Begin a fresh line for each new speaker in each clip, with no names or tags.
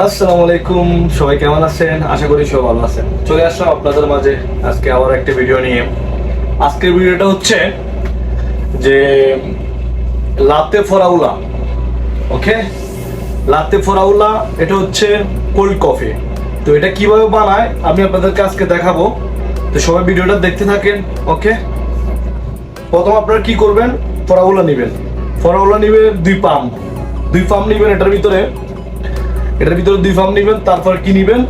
আসসালামু আলাইকুম, সবাই কেমন আছেন? আশা করি সবাই ভালো আছেন। চলে আসলাম আপনাদের মাঝে আজকে আবার একটা ভিডিও নিয়ে। আজকের ভিডিওটা হচ্ছে যে লাতে ফরাউলা। ওকে, লাতে ফরাউলা এটা হচ্ছে কোল্ড কফি। তো এটা কিভাবে বানায় আমি আপনাদেরকে আজকে দেখাবো। তো সবাই ভিডিওটা দেখতে থাকেন। ওকে, প্রথম আপনারা কি করবেন, ফরাউলা নেবেন। ফরাউলা নিবে দুই পাম্প নেবেন। এটার ভিতরে 2 পাম্প নেবেন। তারপর কি নেবেন,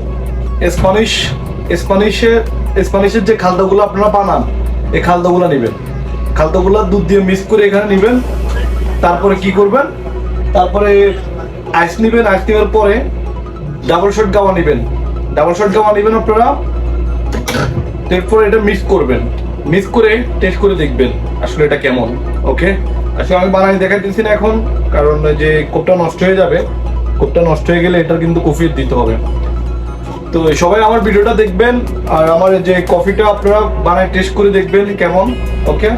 স্প্যানিশের যে খালতাগুলো আপনারা বানান, এই খালতাগুলো নেবেন। খালতাগুলো দুধ দিয়ে মিক্স করে এখানে নেবেন। তারপরে কি করবেন, তারপরে আইস নেবেন। আইস নেওয়ার পরে ডাবল শট গাওয়া নেবেন আপনারা। এরপর এটা মিক্স করবেন, মিক্স করে টেস্ট করে দেখবেন আসলে এটা কেমন। ওকে, আসলে আমি বানাই দেখাইতেছি না এখন, কারণ যে কোপটা নষ্ট হয়ে যাবে। কোপটা নষ্ট হয়ে গেলে এটা কিন্তু কফি দিতে হবে। তো সবাই আমার ভিডিওটা দেখবেন, আর আমার যে কফিটা আপনারা বানায় টেস্ট করে দেখবেন কেমন। ওকে,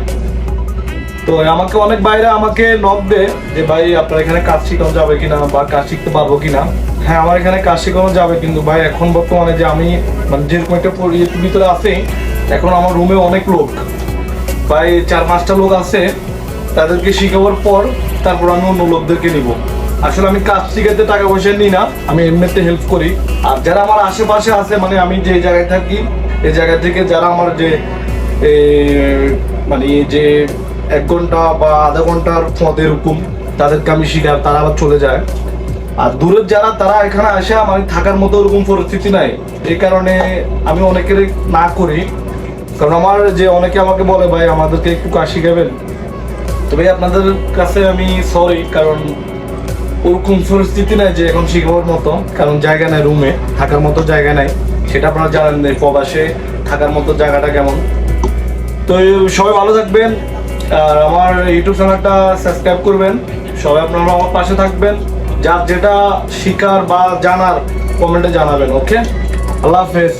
তো আমাকে অনেক ভাইরা আমাকে নক দেয় যে ভাই আপনার এখানে কাজ শিখানো যাবে কিনা বা কাজ শিখতে পারবো কিনা। হ্যাঁ, আমার এখানে কাজ শেখানো যাবে, কিন্তু ভাই এখন বর্তমানে যে আমি মানে যেরকম একটা ভিতরে আছি, এখন আমার রুমে অনেক লোক, প্রায় 4-5টা লোক আছে। তাদেরকে শিখাবার পর তারপর আমি অন্য লোকদেরকে নিব। আসলে আমি কাজ শিখাতে টাকা পয়সা নিই না, আমি এমনিতে হেল্প করি। আর যারা আমার আশেপাশে আছে, মানে আমি যে জায়গায় থাকি, এই জায়গা থেকে যারা আমার যে মানে যে 1 ঘন্টা বা আধা ঘন্টার পথে এরকম, তাদেরকে আমি শিখাই, তারা আবার চলে যায়। আর দূরের যারা, তারা এখানে আসে, আমার থাকার মতো ওরকম পরিস্থিতি নাই। এই কারণে আমি অনেকের না করি, কারণ আমার যে অনেকে আমাকে বলে ভাই আমাদেরকে একটু কাজ শিখাবেন। তবে আপনাদের কাছে আমি সরি, কারণ ওরকম পরিস্থিতি নাই যে এখন শিখাবার মতো, কারণ জায়গা নাই, রুমে থাকার মতো জায়গা নাই। সেটা আপনারা জানেন প্রবাসে থাকার মতো জায়গাটা কেমন। তো সবাই ভালো থাকবেন, আর আমার ইউটিউব চ্যানেলটা সাবস্ক্রাইব করবেন। সবাই আপনারা আমার পাশে থাকবেন। যার যেটা শিখার বা জানার কমেন্টে জানাবেন। ওকে, আল্লাহ হাফেজ।